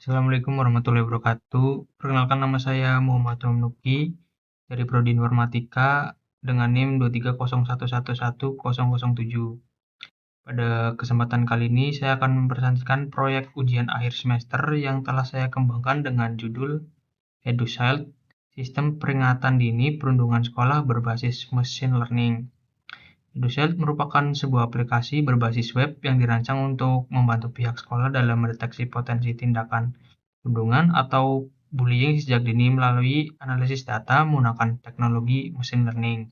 Assalamualaikum warahmatullahi wabarakatuh. Perkenalkan, nama saya Muhammad Nuki dari Prodi Informatika dengan NIM 230111007. Pada kesempatan kali ini saya akan mempresentasikan proyek ujian akhir semester yang telah saya kembangkan dengan judul EduShield, Sistem Peringatan Dini Perundungan Sekolah Berbasis Machine Learning. EduShield merupakan sebuah aplikasi berbasis web yang dirancang untuk membantu pihak sekolah dalam mendeteksi potensi tindakan perundungan atau bullying sejak dini melalui analisis data menggunakan teknologi machine learning.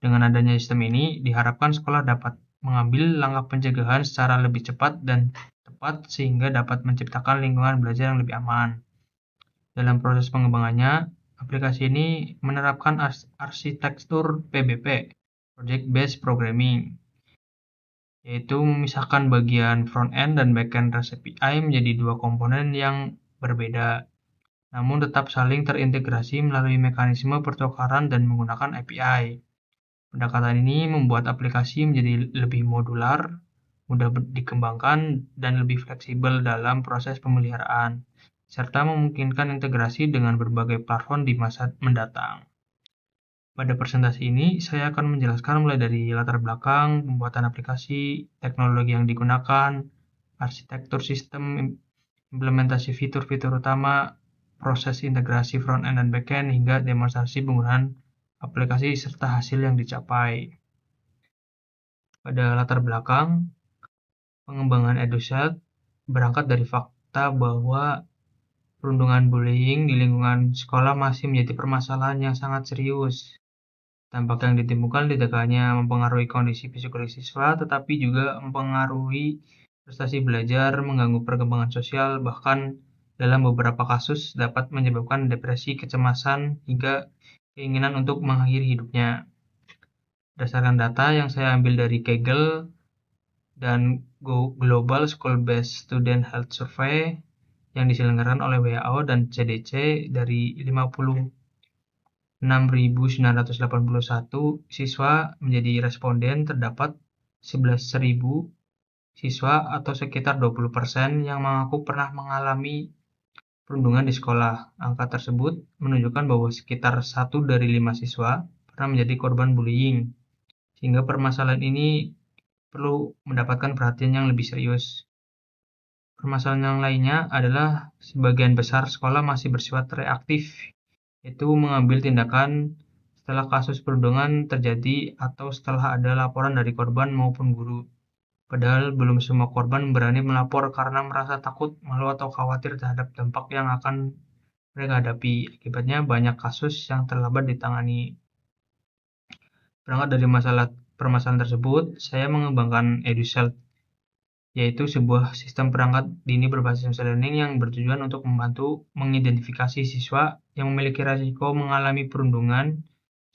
Dengan adanya sistem ini, diharapkan sekolah dapat mengambil langkah pencegahan secara lebih cepat dan tepat sehingga dapat menciptakan lingkungan belajar yang lebih aman. Dalam proses pengembangannya, aplikasi ini menerapkan arsitektur PBP, Project Based Programming, yaitu memisahkan bagian front-end dan back-end REST API menjadi dua komponen yang berbeda, namun tetap saling terintegrasi melalui mekanisme pertukaran dan menggunakan API. Pendekatan ini membuat aplikasi menjadi lebih modular, mudah dikembangkan, dan lebih fleksibel dalam proses pemeliharaan, serta memungkinkan integrasi dengan berbagai platform di masa mendatang. Pada presentasi ini, saya akan menjelaskan mulai dari latar belakang, pembuatan aplikasi, teknologi yang digunakan, arsitektur sistem, implementasi fitur-fitur utama, proses integrasi front-end dan back-end, hingga demonstrasi penggunaan aplikasi serta hasil yang dicapai. Pada latar belakang, pengembangan EduShield berangkat dari fakta bahwa perundungan bullying di lingkungan sekolah masih menjadi permasalahan yang sangat serius. Dampak yang ditimbulkan tidak hanya mempengaruhi kondisi psikologis siswa, tetapi juga mempengaruhi prestasi belajar, mengganggu perkembangan sosial, bahkan dalam beberapa kasus dapat menyebabkan depresi, kecemasan, hingga keinginan untuk mengakhiri hidupnya. Berdasarkan data yang saya ambil dari Kaggle dan Global School-Based Student Health Survey yang diselenggarakan oleh WHO dan CDC, dari 56.981 siswa menjadi responden, terdapat 11.000 siswa atau sekitar 20% yang mengaku pernah mengalami perundungan di sekolah. Angka tersebut menunjukkan bahwa sekitar 1 dari 5 siswa pernah menjadi korban bullying, sehingga permasalahan ini perlu mendapatkan perhatian yang lebih serius. Permasalahan yang lainnya adalah sebagian besar sekolah masih bersifat reaktif, yaitu mengambil tindakan setelah kasus perundungan terjadi atau setelah ada laporan dari korban maupun guru. Padahal belum semua korban berani melapor karena merasa takut, malu, atau khawatir terhadap dampak yang akan mereka hadapi. Akibatnya banyak kasus yang terlambat ditangani. Berangkat dari permasalahan tersebut, saya mengembangkan EduShield, yaitu sebuah sistem perangkat dini berbasis machine learning yang bertujuan untuk membantu mengidentifikasi siswa yang memiliki risiko mengalami perundungan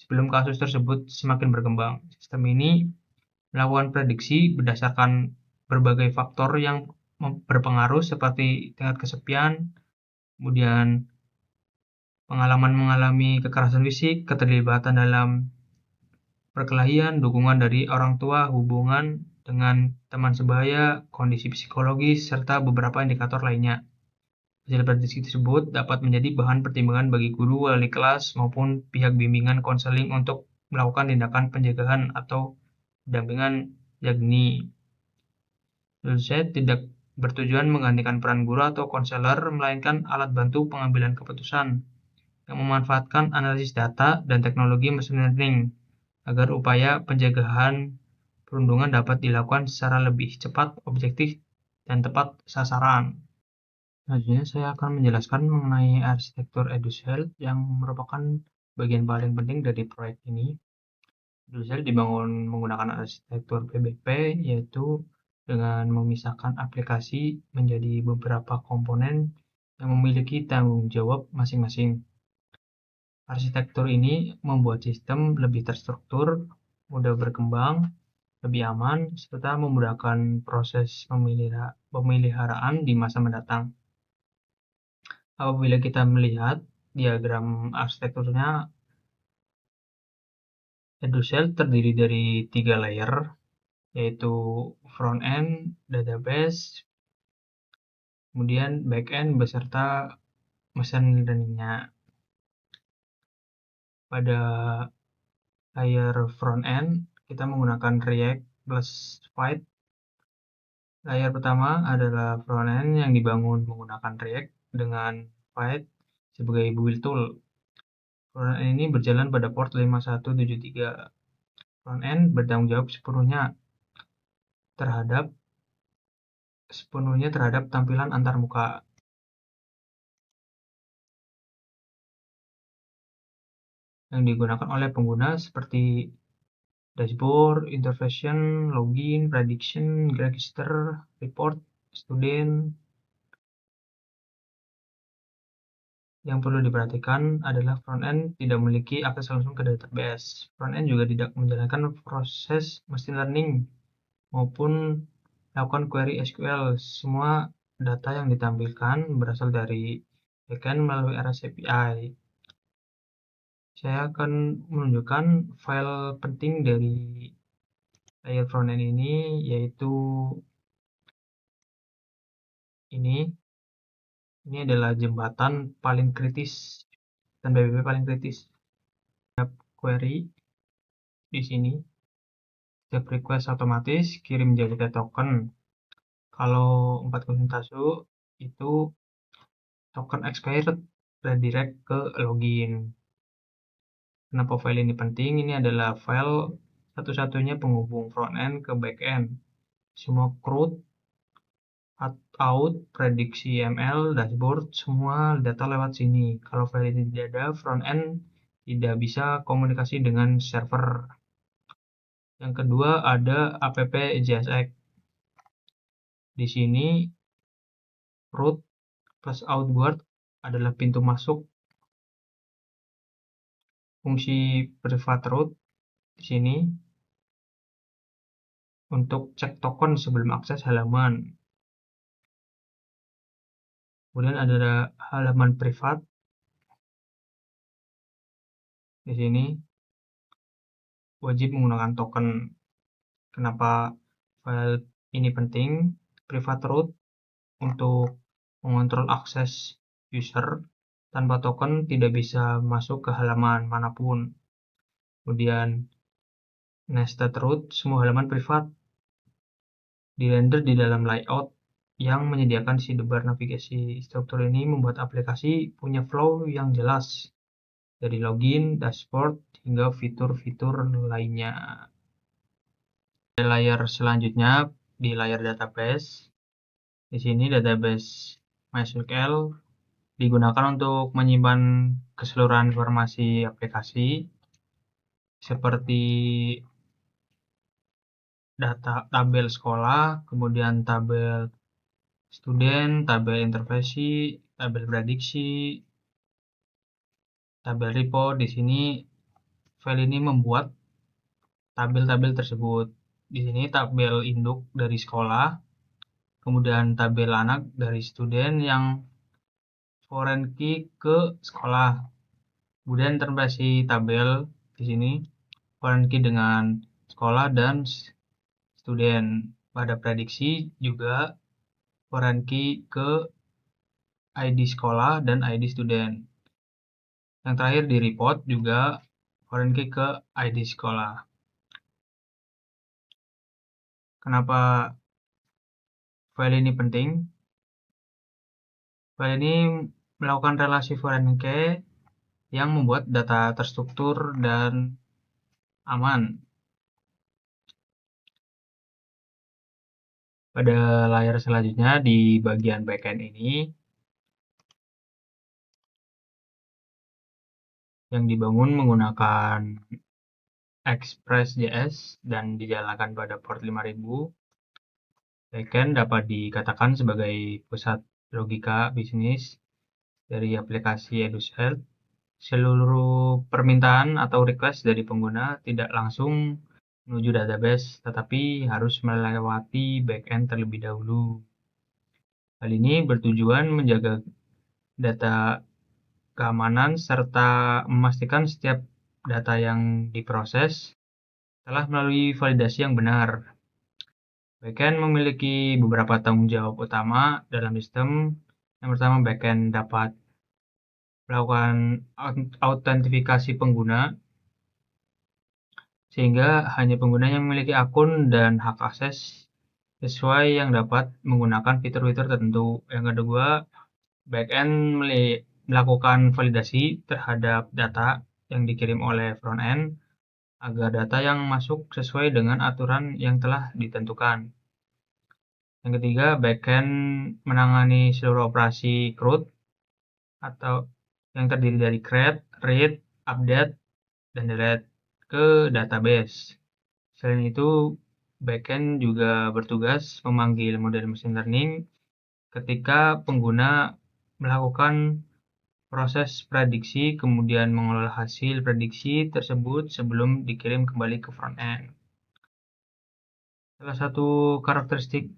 sebelum kasus tersebut semakin berkembang. Sistem ini melakukan prediksi berdasarkan berbagai faktor yang berpengaruh seperti tingkat kesepian, kemudian pengalaman mengalami kekerasan fisik, keterlibatan dalam perkelahian, dukungan dari orang tua, hubungan dengan teman sebaya, kondisi psikologis, serta beberapa indikator lainnya. Hasil prediksi tersebut dapat menjadi bahan pertimbangan bagi guru, wali kelas, maupun pihak bimbingan konseling untuk melakukan tindakan pencegahan atau pendampingan sejak dini. EduShield tidak bertujuan menggantikan peran guru atau konselor, melainkan alat bantu pengambilan keputusan yang memanfaatkan analisis data dan teknologi machine learning agar upaya pencegahan perundungan dapat dilakukan secara lebih cepat, objektif, dan tepat sasaran. Selanjutnya, saya akan menjelaskan mengenai arsitektur EduShield yang merupakan bagian paling penting dari proyek ini. EduShield dibangun menggunakan arsitektur PBP, yaitu dengan memisahkan aplikasi menjadi beberapa komponen yang memiliki tanggung jawab masing-masing. Arsitektur ini membuat sistem lebih terstruktur, mudah berkembang, lebih aman, serta memudahkan proses pemeliharaan di masa mendatang. Apabila kita melihat diagram arsitekturnya, EduShield terdiri dari 3 layer, yaitu front-end, database, kemudian backend beserta machine learning-nya. Pada layer front-end, kita menggunakan React plus Vite. Layer pertama adalah front-end yang dibangun menggunakan React dengan Vite sebagai build tool. Front-end ini berjalan pada port 5173. Front-end bertanggung jawab sepenuhnya terhadap tampilan antarmuka. Yang digunakan oleh pengguna seperti dashboard, intervention, login, prediction, register, report, student. Yang perlu diperhatikan adalah front-end tidak memiliki akses langsung ke database. Front-end juga tidak menjalankan proses machine learning maupun lakukan query SQL. Semua data yang ditampilkan berasal dari backend melalui REST API. Saya akan menunjukkan file penting dari layer frontend ini, yaitu ini. Ini adalah jembatan paling kritis dan BBB paling kritis. Query di sini, setiap request otomatis kirim JWT token. Kalau 4 konsultasi itu token expired redirect ke login. Kenapa file ini penting? Ini adalah file satu-satunya penghubung frontend ke backend. Semua CRUD, out, prediksi ML, dashboard, semua data lewat sini. Kalau file ini tidak ada, frontend tidak bisa komunikasi dengan server. Yang kedua ada app JSX. Di sini root plus outward adalah pintu masuk. Fungsi private root di sini untuk cek token sebelum akses halaman. Kemudian ada halaman privat. Di sini wajib menggunakan token. Kenapa file ini penting? Private root untuk mengontrol akses user. Tanpa token tidak bisa masuk ke halaman manapun. Kemudian nested root, semua halaman privat dirender di dalam layout yang menyediakan sidebar navigasi. Struktur ini membuat aplikasi punya flow yang jelas dari login, dashboard, hingga fitur-fitur lainnya. Di layer selanjutnya di layer database. Di sini database MySQL digunakan untuk menyimpan keseluruhan informasi aplikasi seperti data tabel sekolah, kemudian tabel student, tabel intervensi, tabel prediksi, tabel report. Di sini file ini membuat tabel-tabel tersebut. Di sini tabel induk dari sekolah, kemudian tabel anak dari student yang foreign key ke sekolah. Kemudian interpretasi tabel di sini foreign key dengan sekolah dan student. Pada prediksi juga foreign key ke ID sekolah dan ID student. Yang terakhir di report juga foreign key ke ID sekolah. Kenapa file ini penting? File ini melakukan relasi foreign key yang membuat data terstruktur dan aman. Pada layar selanjutnya di bagian backend ini yang dibangun menggunakan Express.js dan dijalankan pada port 5000. Backend dapat dikatakan sebagai pusat logika bisnis dari aplikasi EduShealth. Seluruh permintaan atau request dari pengguna tidak langsung menuju database, tetapi harus melewati backend terlebih dahulu. Hal ini bertujuan menjaga data keamanan serta memastikan setiap data yang diproses telah melalui validasi yang benar. Backend memiliki beberapa tanggung jawab utama dalam sistem. Yang pertama, backend dapat melakukan autentifikasi pengguna, sehingga hanya pengguna yang memiliki akun dan hak akses sesuai yang dapat menggunakan fitur-fitur tertentu. Yang kedua, backend melakukan validasi terhadap data yang dikirim oleh frontend agar data yang masuk sesuai dengan aturan yang telah ditentukan. Yang ketiga, backend menangani seluruh operasi CRUD atau yang terdiri dari create, read, update, dan delete ke database. Selain itu, backend juga bertugas memanggil model machine learning ketika pengguna melakukan proses prediksi, kemudian mengolah hasil prediksi tersebut sebelum dikirim kembali ke front-end. Salah satu karakteristik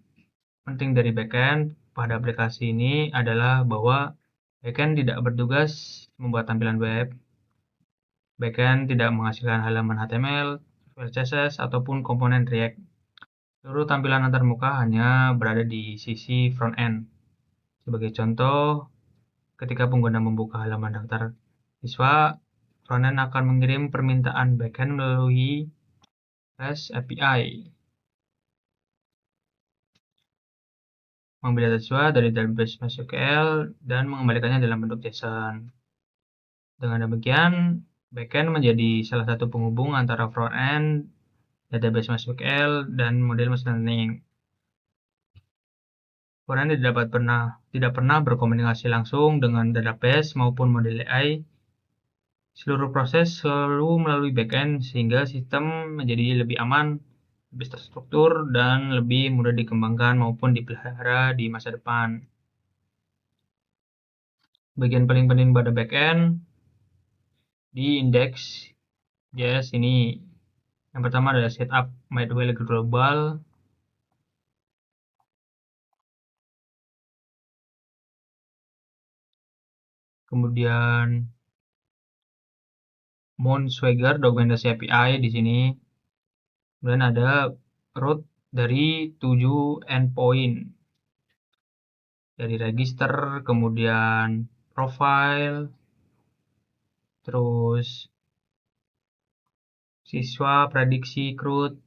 penting dari backend pada aplikasi ini adalah bahwa backend tidak bertugas membuat tampilan web. Backend tidak menghasilkan halaman HTML, CSS, ataupun komponen React. Seluruh tampilan antarmuka hanya berada di sisi front-end. Sebagai contoh, ketika pengguna membuka halaman daftar siswa, frontend akan mengirim permintaan backend melalui REST API. Mengambil data siswa dari database MySQL dan mengembalikannya dalam bentuk JSON. Dengan demikian, backend menjadi salah satu penghubung antara frontend, database MySQL, dan model machine learning. Frontend tidak pernah berkomunikasi langsung dengan database maupun model AI. Seluruh proses selalu melalui backend sehingga sistem menjadi lebih aman, lebih terstruktur, dan lebih mudah dikembangkan maupun dipelihara di masa depan. Bagian paling penting pada backend di index.js ini. Yang pertama adalah setup Midwell Global. Kemudian Mount Swagger dokumentasi API di sini. Kemudian ada root dari 7 endpoint. Dari register, kemudian profile, terus siswa, prediksi, CRUD,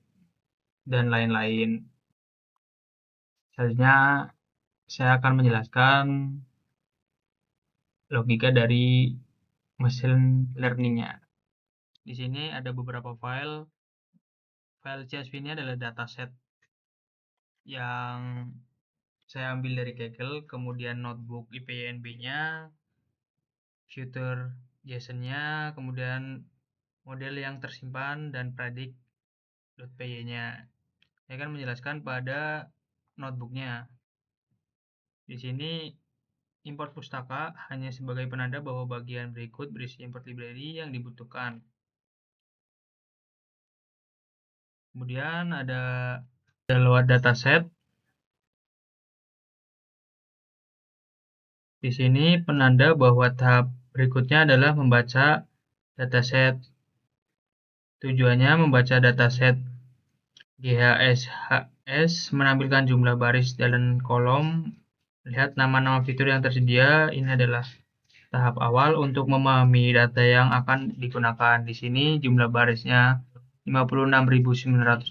dan lain-lain. Selanjutnya, saya akan menjelaskan logika dari machine learning-nya. Di sini ada beberapa file. File CSV ini adalah dataset yang saya ambil dari Kaggle, kemudian notebook IPYNB-nya, future JSON-nya, kemudian model yang tersimpan, dan predict.py-nya. Saya akan menjelaskan pada notebook-nya. Di sini import pustaka hanya sebagai penanda bahwa bagian berikut berisi import library yang dibutuhkan. Kemudian ada load dataset. Di sini penanda bahwa tahap berikutnya adalah membaca dataset. Tujuannya membaca dataset GHSHS menampilkan jumlah baris dan kolom. Lihat nama-nama fitur yang tersedia. Ini adalah tahap awal untuk memahami data yang akan digunakan. Di sini jumlah barisnya 56.981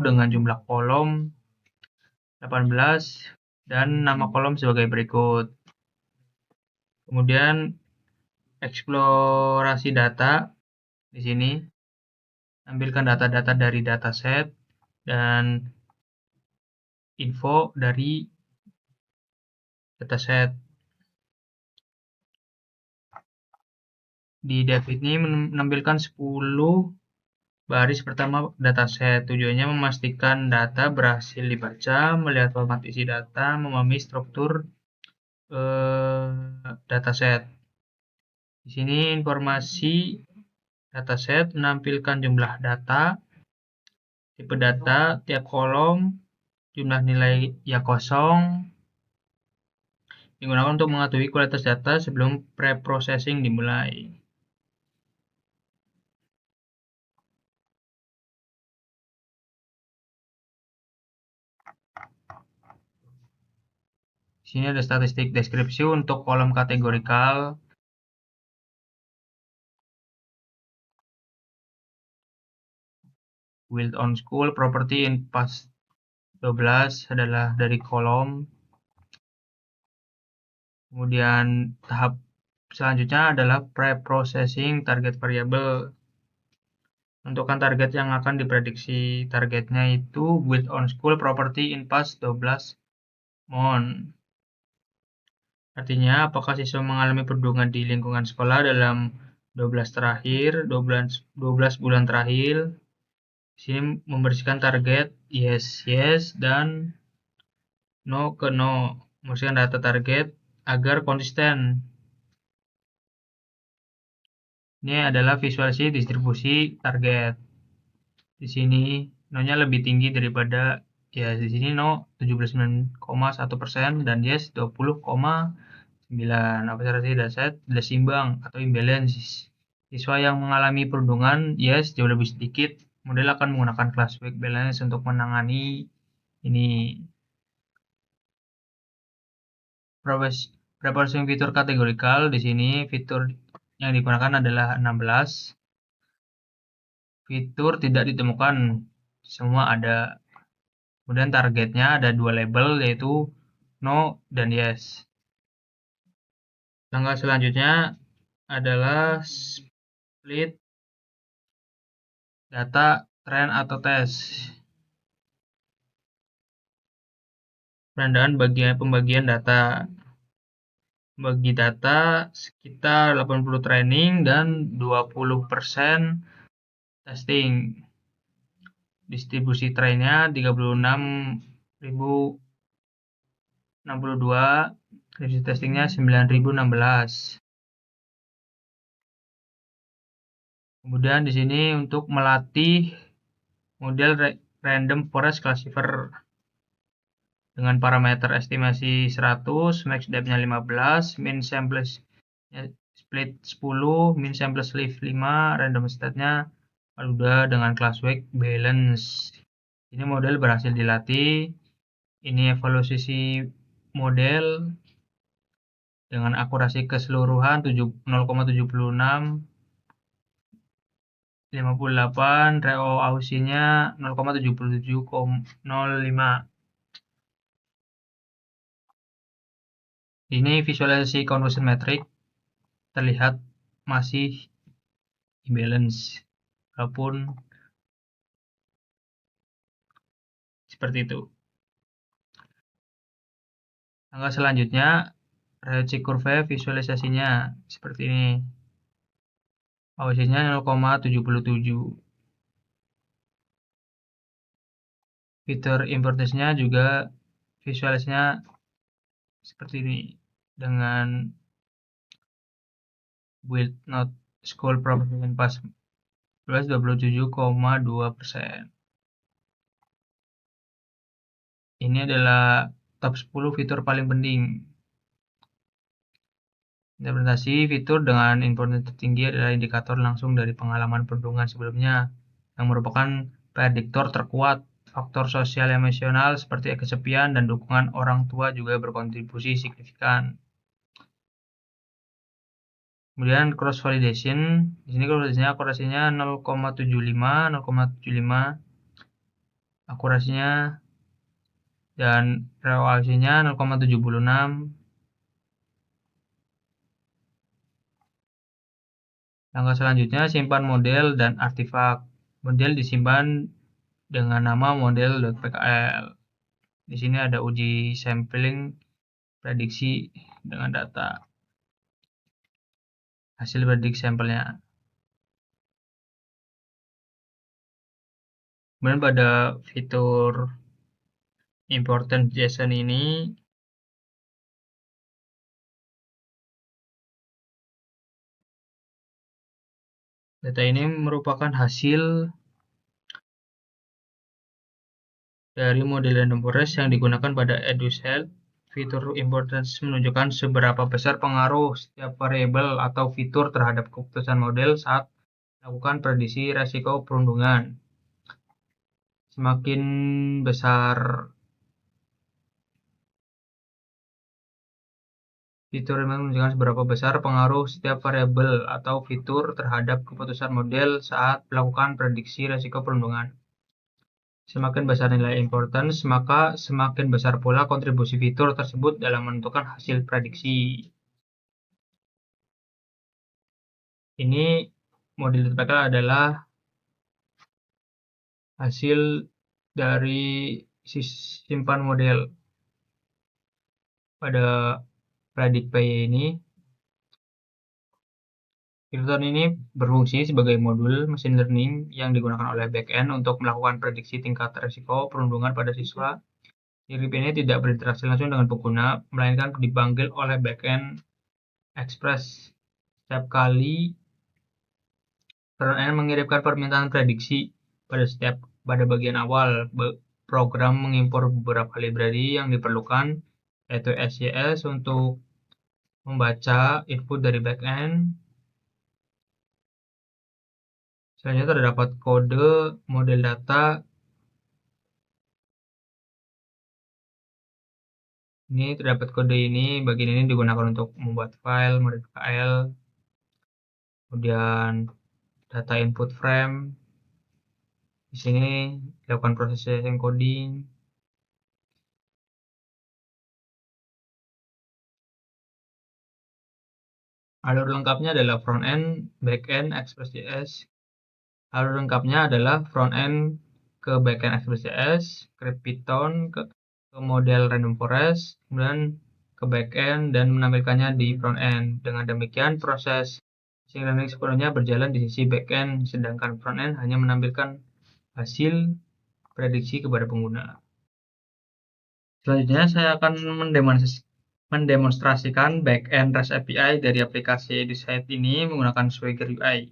dengan jumlah kolom 18 dan nama kolom sebagai berikut. Kemudian eksplorasi data di sini. Ambilkan data-data dari dataset dan info dari dataset. Di div ini menampilkan 10 baris pertama dataset. Tujuannya memastikan data berhasil dibaca, melihat format isi data, memahami struktur dataset. Di sini informasi dataset menampilkan jumlah data, tipe data, tiap kolom, jumlah nilai yang kosong, digunakan untuk mengetahui kualitas data sebelum pre-processing dimulai. Di sini ada statistik deskripsi untuk kolom kategorikal. Build on school property in PAS 12 adalah dari kolom. Kemudian tahap selanjutnya adalah pre-processing target variable. Tentukan target yang akan diprediksi. Targetnya itu build on school property in PAS 12 month. Artinya, apakah siswa mengalami perundungan di lingkungan sekolah dalam 12 bulan terakhir. Di sini membersihkan target yes, yes, dan no ke no. Membersihkan data target agar konsisten. Ini adalah visualisasi distribusi target. Di sini no-nya lebih tinggi daripada ya di sini no 79,1% dan yes 20,9. Observasi dataset tidak seimbang atau imbalance. Siswa yang mengalami perundungan yes jauh lebih sedikit. Model akan menggunakan class weight balance untuk menangani ini. Preparation fitur kategorikal di sini fitur yang digunakan adalah 16. Fitur tidak ditemukan, semua ada. Kemudian targetnya ada dua label yaitu no dan yes. Langkah selanjutnya adalah split data trend atau tes. Penandaan pembagian data. Bagi data sekitar 80 training dan 20% testing. Distribusi trainnya 36.062, distribusi testingnya 9.016. Kemudian di sini untuk melatih model random forest classifier dengan parameter estimasi 100, max depth-nya 15, min sample split 10, min sample sleeve 5, random state-nya udah dengan class weight balance. Ini model berhasil dilatih. Ini evaluasi model dengan akurasi keseluruhan 0,76, 58, ROAUC-nya 0,7705. Ini visualisasi conversion metric terlihat masih imbalance, walaupun seperti itu. Langkah selanjutnya, Rayleigh curve visualisasinya seperti ini. AUC-nya 0,77. Fitur importance-nya juga visualisasinya seperti ini dengan build not school property pas 27,2%. Ini adalah top 10 fitur paling penting. Implementasi fitur dengan importance tertinggi adalah indikator langsung dari pengalaman perundungan sebelumnya yang merupakan prediktor terkuat. Faktor sosial emosional seperti kesepian dan dukungan orang tua juga berkontribusi signifikan. Kemudian cross validation, di sini akurasinya 0,75 akurasinya dan ROAUC-nya 0,76. Langkah selanjutnya simpan model dan artefak. Model disimpan dengan nama model.pkl. Di sini ada uji sampling prediksi dengan data. Hasil prediksi sampelnya. Kemudian pada fitur important JSON ini data ini merupakan hasil dari model random forest yang digunakan pada EduCert. Fitur importance menunjukkan seberapa besar pengaruh setiap variabel atau fitur terhadap keputusan model saat melakukan prediksi resiko perundungan. Semakin besar Fitur ini menunjukkan seberapa besar pengaruh setiap variabel atau fitur terhadap keputusan model saat melakukan prediksi risiko perundungan. Semakin besar nilai importance, maka semakin besar pula kontribusi fitur tersebut dalam menentukan hasil prediksi. Ini model TPK adalah hasil dari simpan model pada PredictPy ini. Fitur ini berfungsi sebagai modul machine learning yang digunakan oleh backend untuk melakukan prediksi tingkat risiko perundungan pada siswa. Script ini tidak berinteraksi langsung dengan pengguna, melainkan dipanggil oleh backend Express. Setiap kali frontend mengirimkan permintaan prediksi pada bagian awal, program mengimpor beberapa library yang diperlukan, yaitu SJS untuk membaca input dari backend. Selanjutnya terdapat kode model data. Ini terdapat kode ini, bagian ini digunakan untuk membuat file, model file, kemudian data input frame. Di sini dilakukan proses encoding. Alur lengkapnya adalah front-end, back-end, Express.js. Alur lengkapnya adalah front-end ke back-end Express.js, script Python ke model random forest, kemudian ke back-end dan menampilkannya di front-end. Dengan demikian, proses machine learning sepenuhnya berjalan di sisi back-end, sedangkan front-end hanya menampilkan hasil prediksi kepada pengguna. Selanjutnya, saya akan mendemonstrasikan back-end REST API dari aplikasi EduSite ini menggunakan Swagger UI.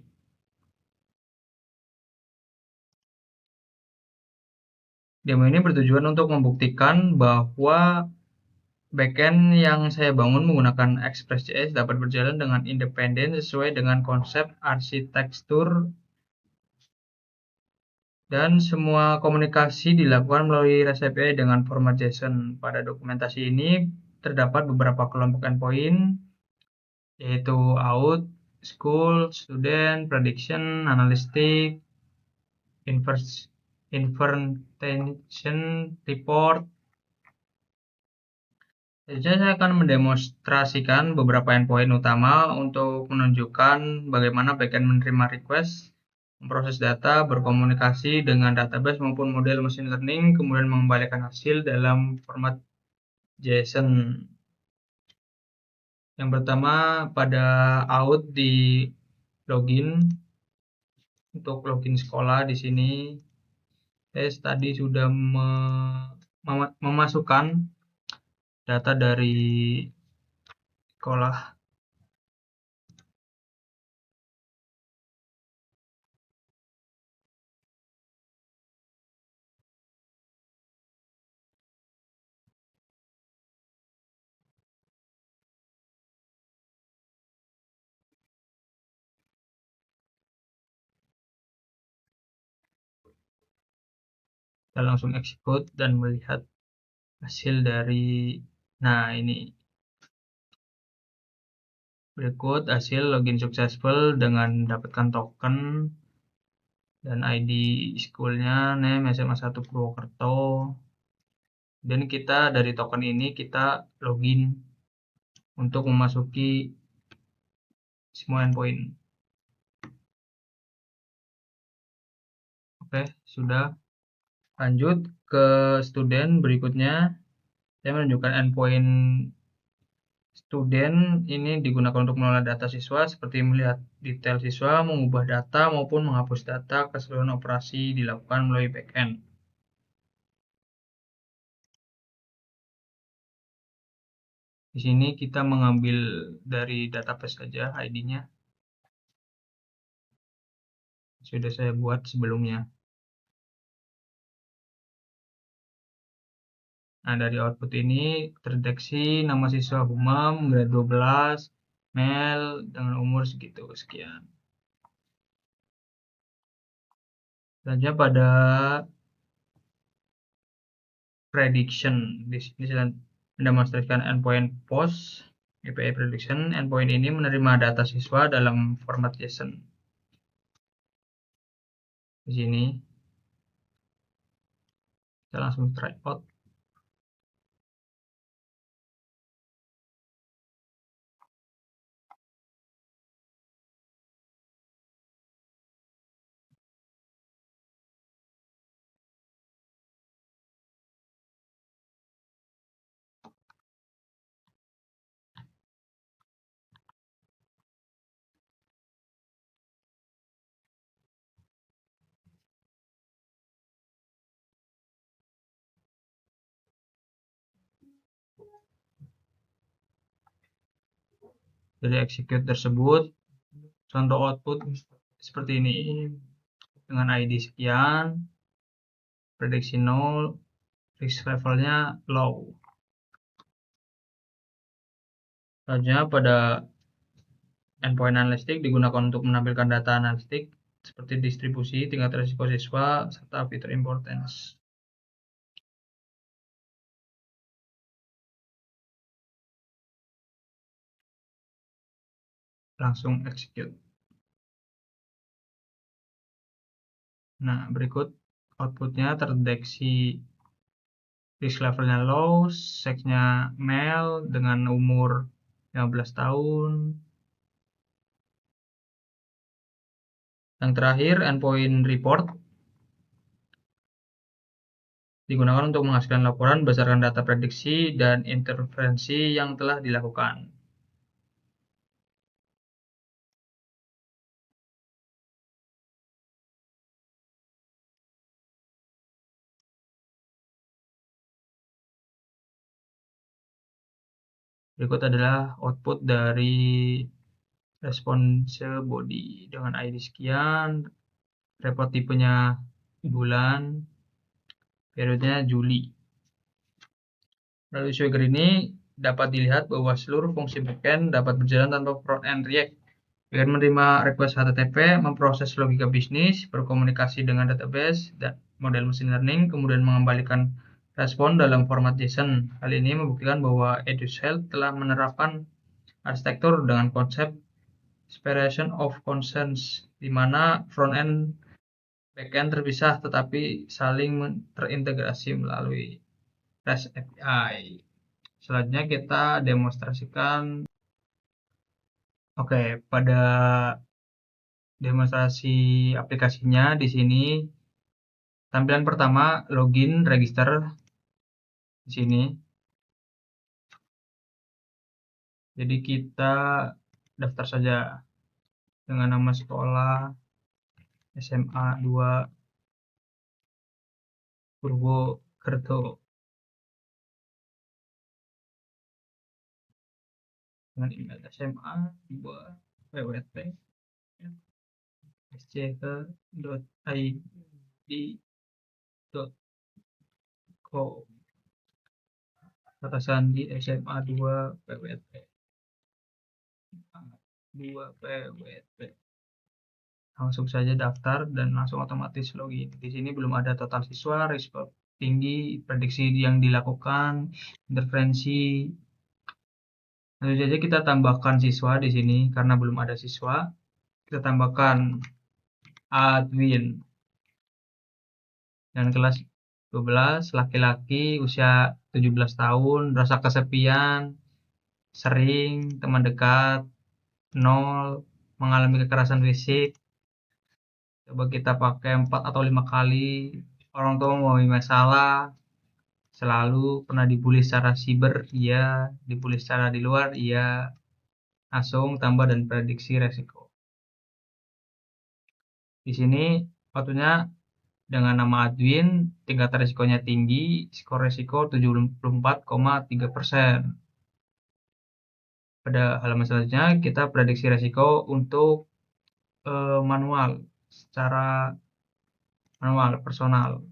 Demo ini bertujuan untuk membuktikan bahwa backend yang saya bangun menggunakan Express.js dapat berjalan dengan independen sesuai dengan konsep arsitektur dan semua komunikasi dilakukan melalui REST API dengan format JSON. Pada dokumentasi ini terdapat beberapa kelompok endpoint, yaitu out, school, student, prediction, analytic, inversion, report. Jadi saya akan mendemonstrasikan beberapa endpoint utama untuk menunjukkan bagaimana backend menerima request, memproses data, berkomunikasi dengan database maupun model machine learning, kemudian mengembalikan hasil dalam format JSON. Yang pertama pada out di login. Untuk login sekolah di sini saya tadi sudah memasukkan data dari sekolah. Kita langsung execute dan melihat hasil dari, nah ini berikut hasil login successful dengan mendapatkan token dan ID schoolnya, name SMA 1 Purwokerto. Dan kita dari token ini kita login untuk memasuki semua endpoint. Oke, sudah. Lanjut ke student berikutnya. Saya menunjukkan endpoint student ini digunakan untuk mengelola data siswa seperti melihat detail siswa, mengubah data maupun menghapus data. Keseluruhan operasi dilakukan melalui backend. Di sini kita mengambil dari database saja ID-nya. Sudah saya buat sebelumnya. Nah, dari output ini terdeteksi nama siswa Humam, grade 12, male, dengan umur segitu, sekian. Selanjutnya pada prediction, di sini saya mendemonstrasikan endpoint post API prediction, endpoint ini menerima data siswa dalam format JSON. Di sini kita langsung try out. Dari execute tersebut, contoh output seperti ini dengan ID sekian, prediksi 0, risk levelnya low. Selanjutnya pada endpoint analistik digunakan untuk menampilkan data analistik seperti distribusi, tingkat risiko siswa, serta fitur importance. Langsung execute. Nah, berikut outputnya terdeteksi risk levelnya low, seksnya male dengan umur 15 tahun. Yang terakhir, endpoint report digunakan untuk menghasilkan laporan berdasarkan data prediksi dan intervensi yang telah dilakukan. Berikut adalah output dari response body dengan ID sekian, report tipenya bulan, periodenya Juli. Melalui swagger ini dapat dilihat bahwa seluruh fungsi backend dapat berjalan tanpa front-end React. Dengan menerima request HTTP, memproses logika bisnis, berkomunikasi dengan database dan model machine learning, kemudian mengembalikan respon dalam format JSON. Hal ini membuktikan bahwa EduShealth telah menerapkan arsitektur dengan konsep separation of concerns, di mana front-end backend terpisah tetapi saling terintegrasi melalui REST API. Selanjutnya kita demonstrasikan. Oke, pada demonstrasi aplikasinya di sini tampilan pertama login register di sini. Jadi kita daftar saja dengan nama sekolah SMA 2 Purwokerto dengan email SMA 2 pwt sck.id.co kata sandi SMA 2 pwt 2 pwt. Langsung saja daftar dan langsung otomatis login. Di sini belum ada total siswa, risiko tinggi, prediksi yang dilakukan, intervensi. Lalu saja kita tambahkan siswa di sini karena belum ada siswa. Kita tambahkan Adwin dan kelas 12, laki-laki, usia 17 tahun, rasa kesepian, sering, teman dekat, 0, mengalami kekerasan fisik. Coba kita pakai 4 atau 5 kali. Orang tua mempunyai masalah, selalu pernah dibully secara siber, iya. Dibully secara di luar, iya. Langsung tambah dan prediksi resiko. Di sini waktunya dengan nama Adwin, tingkat resikonya tinggi, skor resiko 74,3%. Pada halaman selanjutnya kita prediksi resiko untuk manual, secara manual, personal,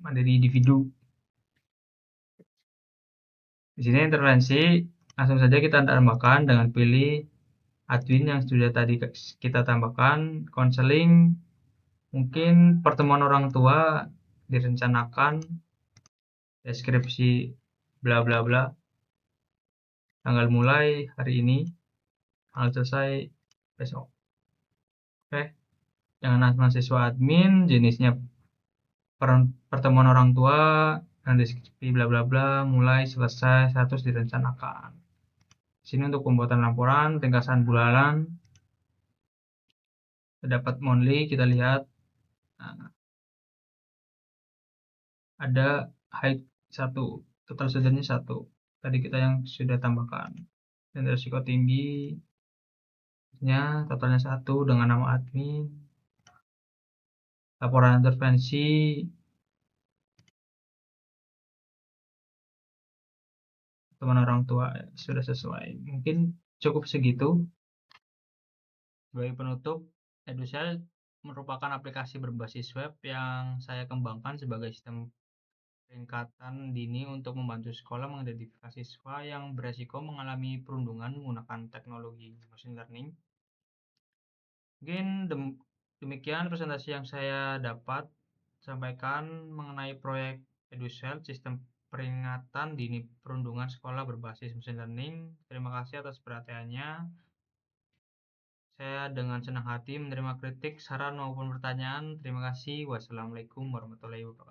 dari individu. Di sini intervensi langsung saja kita tambahkan dengan pilih Adwin yang sudah tadi kita tambahkan, konseling, mungkin pertemuan orang tua direncanakan, deskripsi bla bla bla. Tanggal mulai hari ini, tanggal selesai besok. Oke, dengan mahasiswa admin, jenisnya pertemuan orang tua, dan deskripsi bla bla bla, mulai selesai, status direncanakan. Sini untuk pembuatan laporan, ringkasan bulanan, dapat monthly, kita lihat. Nah, ada height 1, total studentnya 1. Tadi kita yang sudah tambahkan. Dan risiko tinggi, totalnya 1 dengan nama admin. Laporan intervensi, teman orang tua sudah sesuai. Mungkin cukup segitu. Sebagai penutup, Edusel merupakan aplikasi berbasis web yang saya kembangkan sebagai sistem peringkatan dini untuk membantu sekolah mengidentifikasi siswa yang beresiko mengalami perundungan menggunakan teknologi machine learning. Mungkin demikian presentasi yang saya dapat sampaikan mengenai proyek Edusel, sistem peringatan dini perundungan sekolah berbasis machine learning. Terima kasih atas perhatiannya. Saya dengan senang hati menerima kritik, saran maupun pertanyaan. Terima kasih. Wassalamualaikum warahmatullahi wabarakatuh.